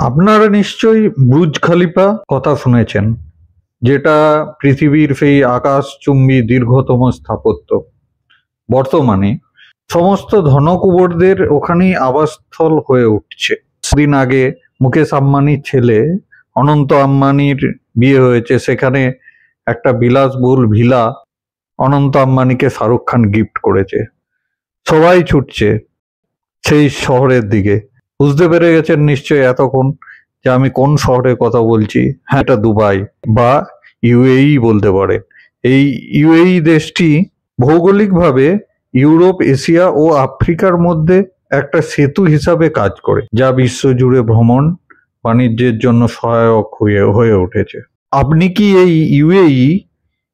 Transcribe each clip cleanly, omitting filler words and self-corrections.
আপনারা নিশ্চয়ই Burj Khalifa কথা শুনেছেন, যেটা পৃথিবীর সেই আকাশচুম্বী দীর্ঘতম স্থাপত্য। বর্তমানে সমস্ত ধনকুবেরদের ওখানেই আবাসস্থল হয়ে উঠছে। দিন আগে মুকেশ আম্বানির ছেলে অনন্ত আম্বানির বিয়ে হয়েছে, সেখানে একটা বিলাসবহুল ভিলা অনন্ত আম্বানিকে শাহরুখ খান গিফট করেছে। সবাই ছুটছে সেই শহরের দিকে। বুঝতে পেরে গেছেন নিশ্চয়ই এতক্ষণ যে আমি কোন শহরের কথা বলছি। হ্যাঁ, এটা দুবাই বা ইউএই বলতে পারেন। এই ইউএই দেশটি ভৌগোলিকভাবে ইউরোপ, এশিয়া ও আফ্রিকার মধ্যে একটা সেতু হিসাবে কাজ করে, যা বিশ্বজুড়ে ভ্রমণ বাণিজ্যের জন্য সহায়ক হয়ে উঠেছে। আপনি কি এই ইউএই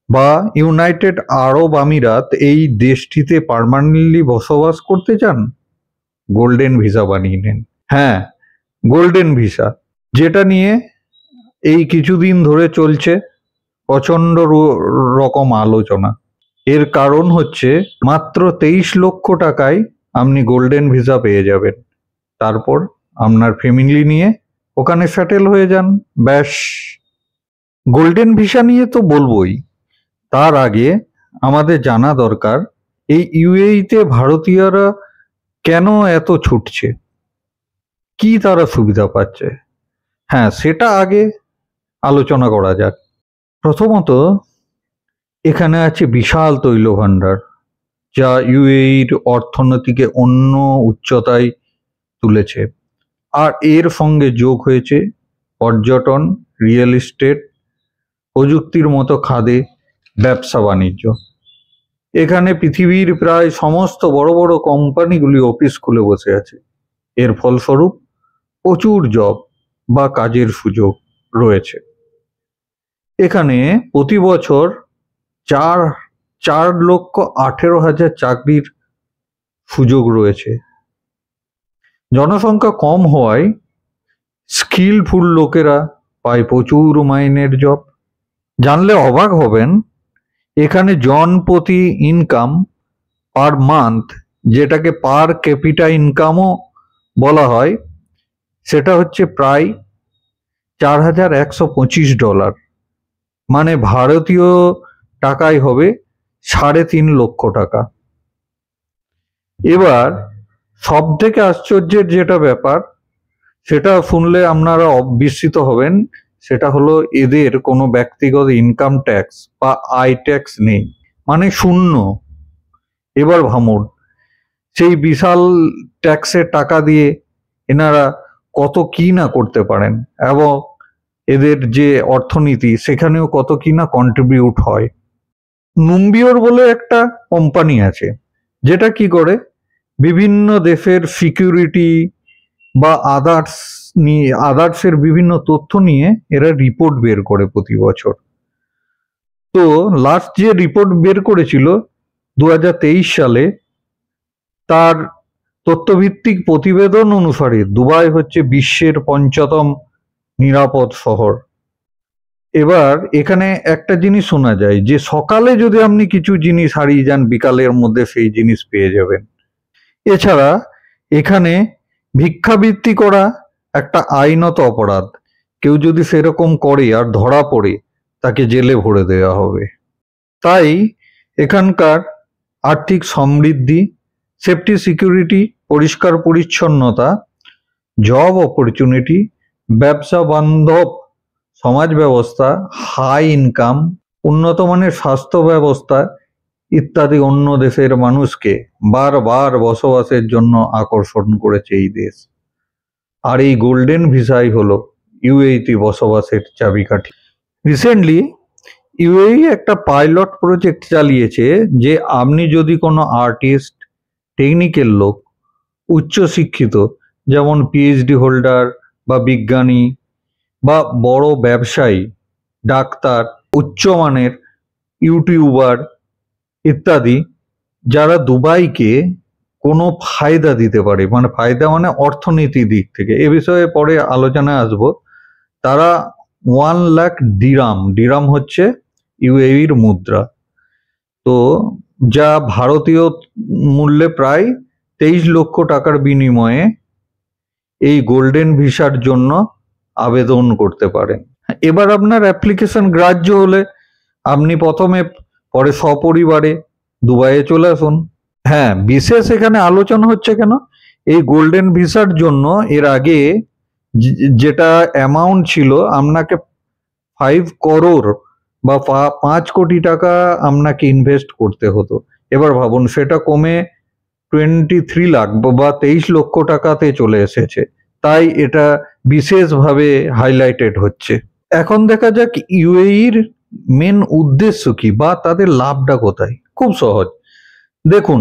বা ইউনাইটেড আরব আমিরাত এই দেশটিতে পার্মানেন্টলি বসবাস করতে চান? গোল্ডেন ভিসা বানিয়ে নেন। হ্যাঁ, গোল্ডেন ভিসা, যেটা নিয়ে এই কিছুদিন ধরে চলছে প্রচন্ড রকম আলোচনা। এর কারণ হচ্ছে মাত্র 23 লক্ষ টাকায় আপনি গোল্ডেন ভিসা পেয়ে যাবেন। তারপর আপনার ফ্যামিলি নিয়ে ওখানে সেটেল হয়ে যান, ব্যাস। গোল্ডেন ভিসা নিয়ে তো বলবোই, তার আগে আমাদের জানা দরকার এই ইউএইতে ভারতীয়রা কেন এত ছুটছে, কি তারা সুবিধা পাচ্ছে। হ্যাঁ, সেটা আগে আলোচনা করা যাক। প্রথমত, এখানে আছে বিশাল তৈল ভাণ্ডার, যা ইউএইর অর্থনীতিকে অন্য উচ্চতায় তুলেছে। আর এর সঙ্গে যোগ হয়েছে পর্যটন, রিয়েল এস্টেট, প্রযুক্তির মতো খাদে ব্যবসা বাণিজ্য। এখানে পৃথিবীর প্রায় সমস্ত বড় বড় কোম্পানিগুলি অফিস খুলে বসে আছে। এর ফলস্বরূপ প্রচুর জব বা কাজের সুযোগ রয়েছে। এখানে প্রতি বছর 4,18,000 চাকরির সুযোগ রয়েছে। জনসংখ্যা কম হওয়ায় স্কিলফুল লোকেরা পায় প্রচুর মাইনের জব। জানলে অবাক হবেন, এখানে জন প্রতি ইনকাম পার মান্থ, যেটাকে পার ক্যাপিটা ইনকামও বলা হয়, সেটা হচ্ছে প্রায় $4,125, মানে ভারতীয় টাকায় হবে 3.5 লক্ষ টাকা। এবার সব থেকে আশ্চর্যের যেটা ব্যাপার, সেটা শুনলে আপনারা বিস্মিত হবেন, সেটা হলো এদের কোনো ব্যক্তিগত ইনকাম ট্যাক্স বা আয় ট্যাক্স নেই, মানে শূন্য। এবার ভাবুন, সেই বিশাল ট্যাক্সের টাকা দিয়ে এনারা কত কি না করতে পারেন, এবং এদের যে অর্থনীতি সেখানেও কত কি না কন্ট্রিবিউট হয়। নুম্বিওর বলে একটা কোম্পানি আছে, যেটা কি করে বিভিন্ন দেশের সিকিউরিটি বা আদার্সের বিভিন্ন তথ্য নিয়ে এরা রিপোর্ট বের করে প্রতি বছর। তো লাস্ট যে রিপোর্ট বের করেছিল 2023 সালে, তার তথ্যভিত্তিক প্রতিবেদন অনুসারে দুবাই হচ্ছে বিশ্বের 5ম নিরাপদ শহর। এবার এখানে একটা জিনিস শোনা যায় যে সকালে যদি আপনি কিছু জিনিস হারিয়ে যান, বিকালের মধ্যে সেই জিনিস পেয়ে যাবেন। এছাড়া এখানে ভিক্ষাবৃত্তি করা একটা আইনত অপরাধ। কেউ যদি সেরকম করে আর ধরা পড়ে, তাকে জেলে ভরে দেওয়া হবে। তাই এখানকার আর্থিক সমৃদ্ধি, সেফটি, সিকিউরিটি, পরিষ্কার পরিচ্ছন্নতা, জব অপরচুনিটি, ব্যবসা বান্ধব সমাজ ব্যবস্থা, হাই ইনকাম, উন্নত মানের স্বাস্থ্য ব্যবস্থা ইত্যাদি অন্য দেশের মানুষকে বারবার বসবাসের জন্য আকর্ষণ করেছে এই দেশ। আর এই গোল্ডেন ভিসাই হলো ইউএইতে বসবাসের চাবিকাঠি। রিসেন্টলি ইউএই একটা পাইলট প্রজেক্ট চালিয়েছে, যে আপনি যদি কোনো আর্টিস্ট, টেকনিক্যাল লোক, উচ্চশিক্ষিত, যেমন পিএইচডি হোল্ডার বা বিজ্ঞানী বা বড় ব্যবসায়ী, ডাক্তার, উচ্চমানের ইউটিউবার ইত্যাদি, যারা দুবাইকে কোনো ফায়দা দিতে পারে, মানে ফায়দা মানে অর্থনীতির দিক থেকে, এ বিষয়ে পরে আলোচনায় আসব, তারা 1 লাখ ডিরাম হচ্ছে ইউএইর মুদ্রা, তো যা ভারতীয় মূল্যে প্রায় 23 লক্ষ টাকার বিনিময়ে এই গোল্ডেন ভিসার জন্য আবেদন করতে পারেন। এবার আপনার অ্যাপ্লিকেশন গ্রাহ্য হলে আপনি প্রথমে পরে সপরিবারে দুবাইয়ে চলে আসুন। হ্যাঁ, বিশেষ এখানে আলোচনা হচ্ছে কেন, এই গোল্ডেন ভিসার জন্য এর আগে যেটা অ্যামাউন্ট ছিল, আপনাকে 5 করোড় বা 5 কোটি টাকা আপনাকে ইনভেস্ট করতে হতো। এবার ভাবুন সেটা কমে 23 লাখ বা 23 লক্ষ টাকাতে চলে এসেছে। তাই এটা বিশেষভাবে হাইলাইটেড হচ্ছে। এখন দেখা যাক ইউএইর মেন উদ্দেশ্য কি বা তাদের লাভটা কোথায়। খুব সহজ, দেখুন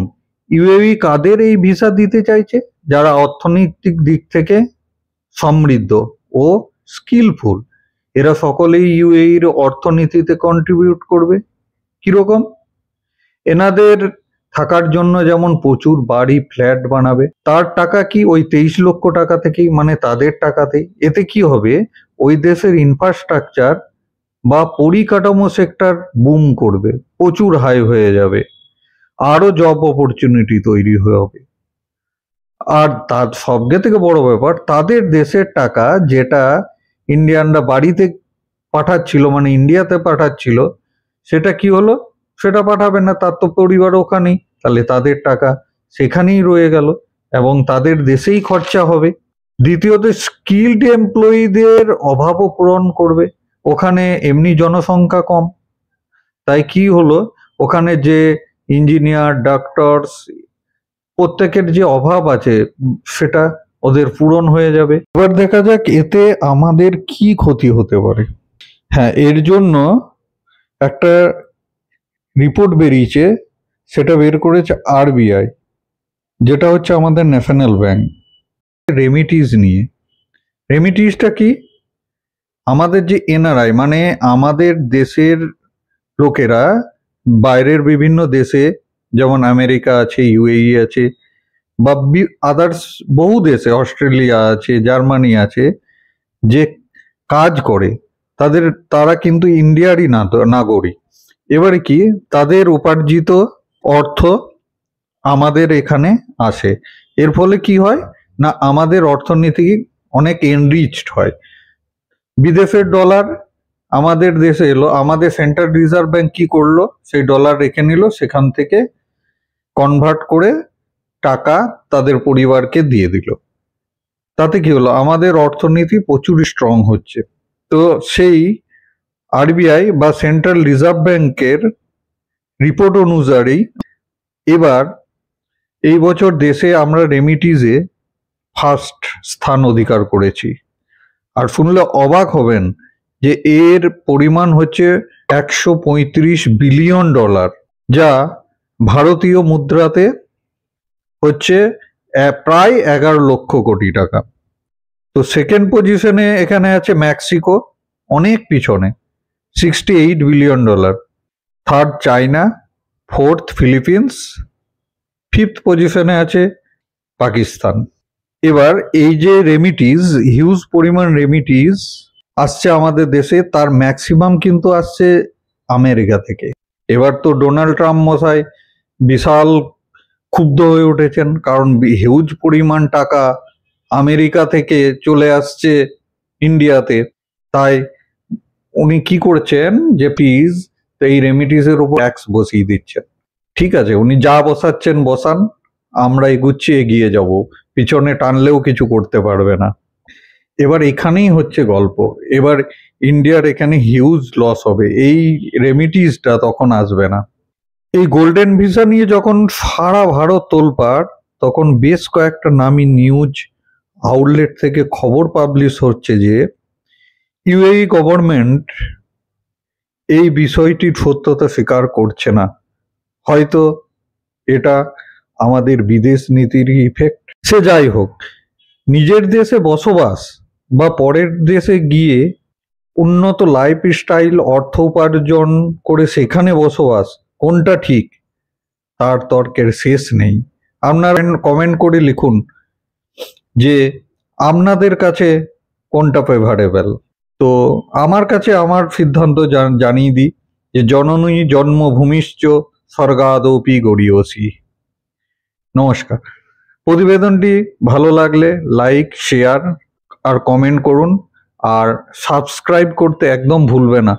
ইউএই কাদের এই ভিসা দিতে চাইছে, যারা অর্থনৈতিক দিক থেকে সমৃদ্ধ ও স্কিলফুল। এরা সকলেই ইউএইর অর্থনীতিতে কন্ট্রিবিউট করবে। কিরকম, এনাদের থাকার জন্য যেমন প্রচুর বাড়ি ফ্ল্যাট বানাবে, তার টাকা কি ওই 23 লক্ষ টাকা থেকেই, মানে তাদের টাকাতেই। এতে কি হবে, ওই দেশের ইনফ্রাস্ট্রাকচার বা পরিকাঠামো সেক্টর বুম করবে, প্রচুর হাই হয়ে যাবে, আরো জব অপরচুনিটি তৈরি হবে। আর তার সবচেয়ে থেকে বড় ব্যাপার, তাদের দেশের টাকা যেটা ইন্ডিয়ানরা বাড়িতে পাঠাচ্ছিল, মানে ইন্ডিয়াতে পাঠাচ্ছিল, সেটা কি হলো, সেটা পাঠাবে না, তার তো পরিবার ওখানেই, তাহলে তাদের টাকা সেখানেই রয়ে গেল এবং তাদের দেশেই খরচা হবে। দ্বিতীয়ত স্কিলড এমপ্লয়ীদের অভাবও পূরণ করবে। ওখানে এমনি জনসংখ্যা কম, তাই কি হলো, ওখানে যে ইঞ্জিনিয়ার, ডক্টরস, প্রত্যেকের যে অভাব আছে সেটা ওদের পূরণ হয়ে যাবে। এবার দেখা যাক এতে আমাদের কি ক্ষতি হতে পারে। হ্যাঁ, এর জন্য একটা রিপোর্ট বেরিয়েছে, সেটা বের করেছে আরবিআই, যেটা হচ্ছে আমাদের ন্যাশনাল ব্যাংক, রেমিটিজ নিয়ে। রেমিটিজটা কি, আমাদের যে এনআরআই মানে আমাদের দেশের লোকেরা বাইরের বিভিন্ন দেশে, যেমন আমেরিকা আছে, ইউএই আছে, বা আদার্স বহু দেশে, অস্ট্রেলিয়া আছে, জার্মানি আছে, যে কাজ করে, তারা কিন্তু ইন্ডিয়ারই নাগরিক। এবারে কি, তাদের উপার্জিত অর্থ আমাদের এখানে আসে। এর ফলে কি হয় না, আমাদের অর্থনীতি অনেক এনরিচড হয়। বিদেশের ডলার আমাদের দেশে এলো, আমাদের সেন্ট্রাল রিজার্ভ ব্যাংক কি করলো, সেই ডলার রেখে নিল, সেখান থেকে কনভার্ট করে টাকা তাদের পরিবারকে দিয়ে দিল। তাতে কি হলো, আমাদের অর্থনীতি প্রচুর স্ট্রং হচ্ছে। তো সেই আরবিআই বা সেন্ট্রাল রিজার্ভ ব্যাংকের রিপোর্ট অনুযায়ী এবার এই বছর দেশে আমরা রেমিটিজে ফার্স্ট স্থান অধিকার করেছি। আর শুনলে অবাক হবেন যে এর পরিমাণ হচ্ছে 135 বিলিয়ন ডলার, যা ভারতীয় মুদ্রাতে হচ্ছে প্রায় 11 লক্ষ কোটি টাকা। তো সেকেন্ড পজিশনে এখানে আছে মেক্সিকো, অনেক পিছনে, 68 billion dollar. Third China, fourth Philippines, fifth পজিশনে আছে পাকিস্তান। এবার এই যে রেমিটিজ, হিউজ পরিমাণ রেমিটিজ আসছে আমাদের দেশে, তার ম্যাক্সিমাম কিন্তু আসছে আমেরিকা থেকে। এবার তো ডোনাল্ড ট্রাম্প মশাই বিশাল ক্ষুব্ধ হয়ে উঠেছেন, কারণ হিউজ পরিমাণ টাকা আমেরিকা থেকে চলে আসছে ইন্ডিয়াতে। তাই উনি কি করছেন, যে প্লিজ এই রেমিটিসের উপর ট্যাক্স বসিয়ে দিচ্ছেন। ঠিক আছে, উনি যা বসাচ্ছেন বসান, আমরা এগুচ্ছি, এগিয়ে যাব, পিছনে টানলেও কিছু করতে পারবে না। এবার এখানেই হচ্ছে গল্প, এবার ইন্ডিয়ার এখানে হিউজ লস হবে, এই রেমিটিসটা তখন আসবে না। এই গোল্ডেন ভিসা নিয়ে যখন সারা ভারত তোলপাড়, তখন বেশ কয়েকটা নামি নিউজ আউটলেট থেকে খবর পাবলিশ হচ্ছে যে ইউএই গভর্নমেন্ট এই বিষয়টির সত্যতা স্বীকার করছে না। হয়তো এটা আমাদের বিদেশ নীতির ইফেক্ট। সে যাই হোক, নিজের দেশে বসবাস বা পরের দেশে গিয়ে উন্নত লাইফস্টাইল, অর্থ উপার্জন করে সেখানে বসবাস, কোনটা ঠিক তার তর্কের শেষ নেই। আপনারা কমেন্ট করে লিখুন যে আপনাদের কাছে কোনটা ফেভারেবল। তো আমার কাছে আমার সিদ্ধান্ত জানিয়ে দিই যে জননী জন্মভূমিশ্চ স্বর্গাদপি গড়িয়সী। নমস্কার। প্রতিবেদনটি ভালো লাগলে লাইক, শেয়ার আর কমেন্ট করুন। আর সাবস্ক্রাইব করতে একদম ভুলবে না।